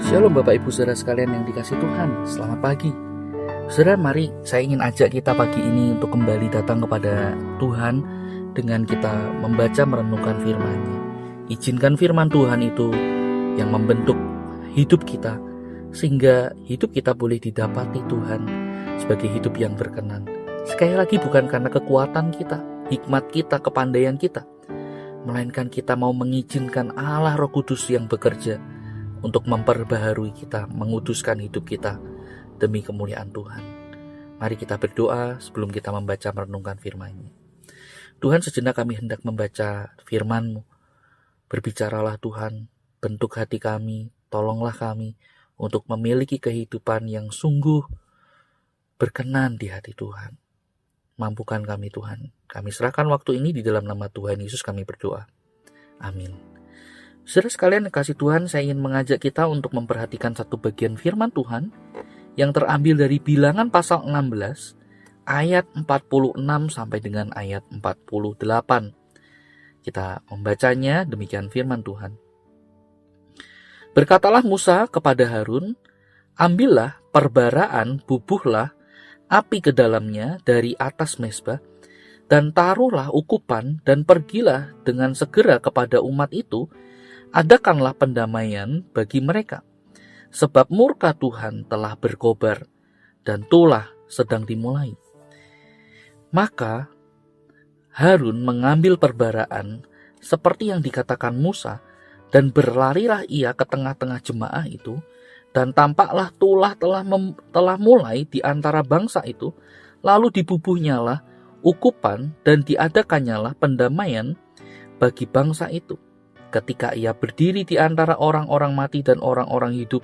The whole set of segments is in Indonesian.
Shalom Bapak Ibu Saudara sekalian yang dikasih Tuhan, selamat pagi. Saudara, mari saya ingin ajak kita pagi ini untuk kembali datang kepada Tuhan dengan kita membaca merenungkan firman-Nya. Izinkan firman Tuhan itu yang membentuk hidup kita, sehingga hidup kita boleh didapati Tuhan sebagai hidup yang berkenan. Sekali lagi, bukan karena kekuatan kita, hikmat kita, kepandaian kita, melainkan kita mau mengizinkan Allah Roh Kudus yang bekerja untuk memperbaharui kita, menguduskan hidup kita demi kemuliaan Tuhan. Mari kita berdoa sebelum kita membaca merenungkan firman-Nya. Tuhan, sejenak kami hendak membaca firman-Mu. Berbicaralah Tuhan, bentuk hati kami, tolonglah kami untuk memiliki kehidupan yang sungguh berkenan di hati Tuhan. Mampukan kami Tuhan. Kami serahkan waktu ini di dalam nama Tuhan Yesus kami berdoa. Amin. Saudara sekalian kasih Tuhan, saya ingin mengajak kita untuk memperhatikan satu bagian firman Tuhan yang terambil dari Bilangan pasal 16 ayat 46 sampai dengan ayat 48. Kita membacanya, demikian firman Tuhan. Berkatalah Musa kepada Harun, ambillah perbaraan, bubuhlah api ke dalamnya dari atas mezbah, dan taruhlah ukupan, dan pergilah dengan segera kepada umat itu, adakanlah pendamaian bagi mereka, sebab murka Tuhan telah berkobar, dan tulah sedang dimulai. Maka Harun mengambil perbaraan seperti yang dikatakan Musa, dan berlarilah ia ke tengah-tengah jemaah itu, dan tampaklah tulah telah mulai di antara bangsa itu, lalu dibubuhnyalah ukupan, dan diadakannyalah pendamaian bagi bangsa itu. Ketika ia berdiri di antara orang-orang mati dan orang-orang hidup,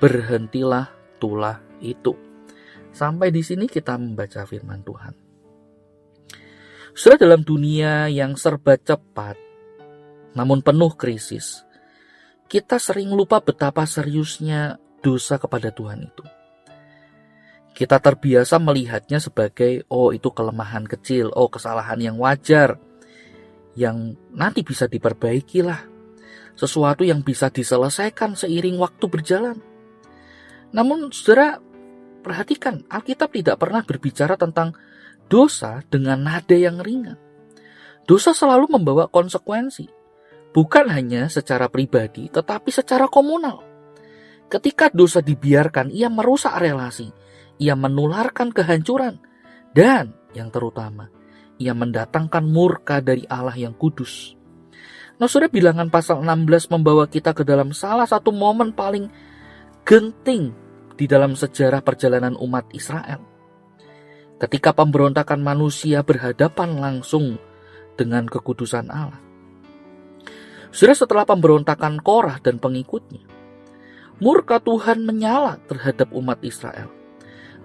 berhentilah tulah itu. Sampai di sini kita membaca firman Tuhan. Saudara, dalam dunia yang serba cepat, namun penuh krisis, kita sering lupa betapa seriusnya dosa kepada Tuhan itu. Kita terbiasa melihatnya sebagai, itu kelemahan kecil, kesalahan yang wajar, yang nanti bisa diperbaiki lah. Sesuatu yang bisa diselesaikan seiring waktu berjalan. Namun saudara, perhatikan, Alkitab tidak pernah berbicara tentang dosa dengan nada yang ringan. Dosa selalu membawa konsekuensi, bukan hanya secara pribadi, tetapi secara komunal. Ketika dosa dibiarkan, ia merusak relasi, ia menularkan kehancuran, dan yang terutama, ia mendatangkan murka dari Allah yang kudus. Nah, saudara, Bilangan pasal 16 membawa kita ke dalam salah satu momen paling genting di dalam sejarah perjalanan umat Israel. Ketika pemberontakan manusia berhadapan langsung dengan kekudusan Allah. Saudara, setelah pemberontakan Korah dan pengikutnya, murka Tuhan menyala terhadap umat Israel.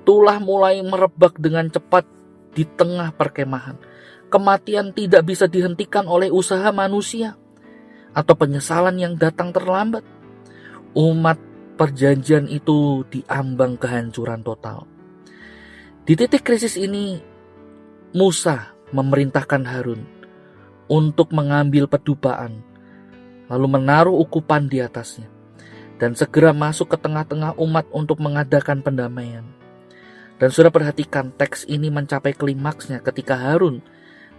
Tulah mulai merebak dengan cepat di tengah perkemahan. Kematian tidak bisa dihentikan oleh usaha manusia atau penyesalan yang datang terlambat. Umat perjanjian itu diambang kehancuran total. Di titik krisis ini, Musa memerintahkan Harun untuk mengambil pedupaan, lalu menaruh ukupan di atasnya, dan segera masuk ke tengah-tengah umat untuk mengadakan pendamaian. Dan saudara, perhatikan, teks ini mencapai klimaksnya ketika Harun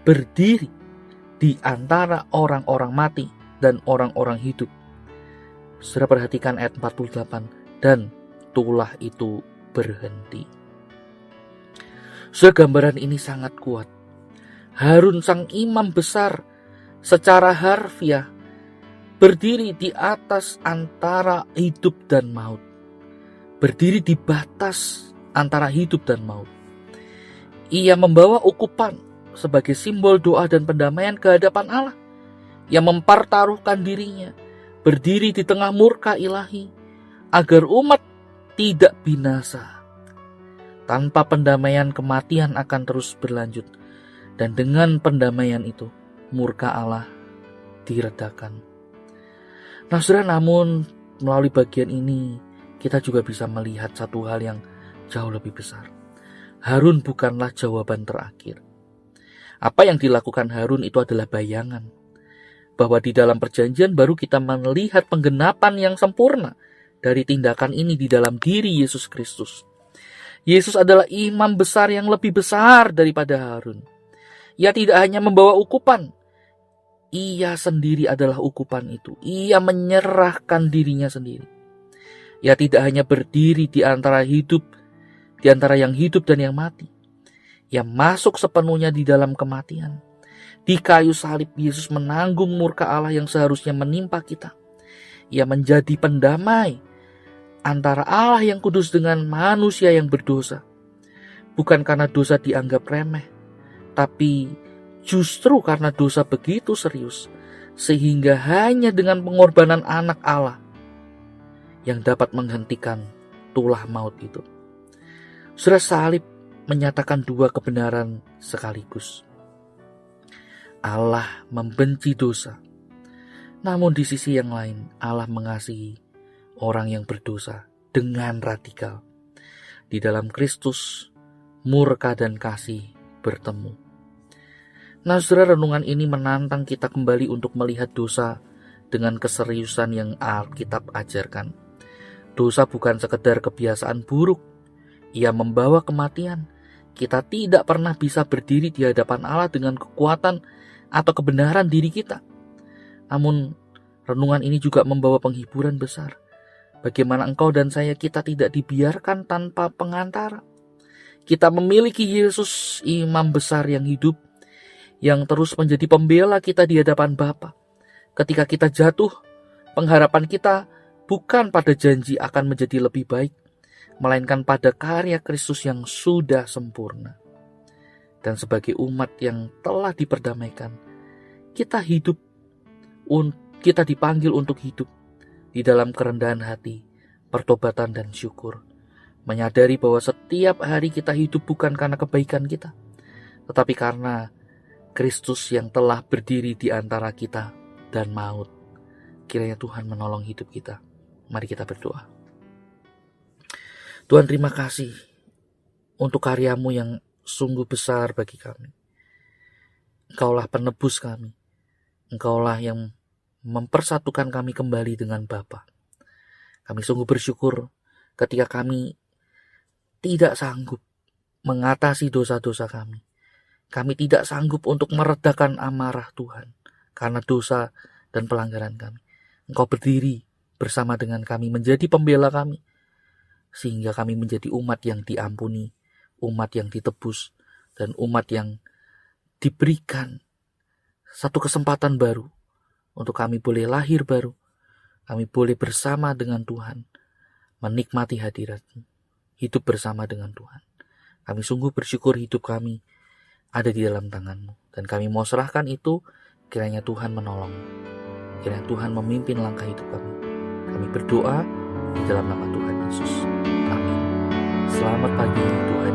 berdiri di antara orang-orang mati dan orang-orang hidup. Saudara, perhatikan ayat 48, dan tulah itu berhenti. Saudara, gambaran ini sangat kuat. Harun sang imam besar secara harfiah berdiri di atas antara hidup dan maut. Berdiri di batas antara hidup dan maut. Ia membawa ukupan sebagai simbol doa dan pendamaian ke hadapan Allah. Ia mempertaruhkan dirinya, berdiri di tengah murka ilahi, agar umat tidak binasa. Tanpa pendamaian, kematian akan terus berlanjut. Dan dengan pendamaian itu, murka Allah diredakan. Nah saudara, namun melalui bagian ini, kita juga bisa melihat satu hal yang jauh lebih besar. Harun bukanlah jawaban terakhir. Apa yang dilakukan Harun itu adalah bayangan bahwa di dalam perjanjian baru kita melihat penggenapan yang sempurna dari tindakan ini di dalam diri Yesus Kristus. Yesus adalah imam besar yang lebih besar daripada Harun. Ia tidak hanya membawa ukupan, ia sendiri adalah ukupan itu. Ia menyerahkan dirinya sendiri. Ia tidak hanya berdiri di antara yang hidup dan yang mati. Ia masuk sepenuhnya di dalam kematian. Di kayu salib Yesus menanggung murka Allah yang seharusnya menimpa kita. Ia menjadi pendamai antara Allah yang kudus dengan manusia yang berdosa. Bukan karena dosa dianggap remeh, tapi justru karena dosa begitu serius, sehingga hanya dengan pengorbanan anak Allah yang dapat menghentikan tulah maut itu. Surah salib menyatakan dua kebenaran sekaligus. Allah membenci dosa, namun di sisi yang lain Allah mengasihi orang yang berdosa dengan radikal. Di dalam Kristus, murka dan kasih bertemu. Nah, saudara, renungan ini menantang kita kembali untuk melihat dosa dengan keseriusan yang Alkitab ajarkan. Dosa bukan sekedar kebiasaan buruk. Ia membawa kematian. Kita tidak pernah bisa berdiri di hadapan Allah dengan kekuatan atau kebenaran diri kita. Namun, renungan ini juga membawa penghiburan besar. Bagaimana engkau dan saya, kita tidak dibiarkan tanpa pengantara. Kita memiliki Yesus, imam besar yang hidup, yang terus menjadi pembela kita di hadapan Bapa. Ketika kita jatuh, pengharapan kita bukan pada janji akan menjadi lebih baik, melainkan pada karya Kristus yang sudah sempurna. Dan sebagai umat yang telah diperdamaikan, kita dipanggil untuk hidup di dalam kerendahan hati, pertobatan dan syukur. Menyadari bahwa setiap hari kita hidup bukan karena kebaikan kita, tetapi karena Kristus yang telah berdiri di antara kita dan maut. Kiranya Tuhan menolong hidup kita. Mari kita berdoa. Tuhan, terima kasih untuk karya-Mu yang sungguh besar bagi kami. Engkaulah penebus kami. Engkaulah yang mempersatukan kami kembali dengan Bapa. Kami sungguh bersyukur ketika kami tidak sanggup mengatasi dosa-dosa kami. Kami tidak sanggup untuk meredakan amarah Tuhan karena dosa dan pelanggaran kami. Engkau berdiri bersama dengan kami, menjadi pembela kami, sehingga kami menjadi umat yang diampuni, umat yang ditebus, dan umat yang diberikan satu kesempatan baru untuk kami boleh lahir baru, kami boleh bersama dengan Tuhan, menikmati hadirat-Mu, hidup bersama dengan Tuhan. Kami sungguh bersyukur hidup kami ada di dalam tangan-Mu, dan kami mau serahkan itu, kiranya Tuhan menolong, kiranya Tuhan memimpin langkah hidup kami. Kami berdoa di dalam nama Tuhan Yesus. Amin. Selamat pagi, Tuhan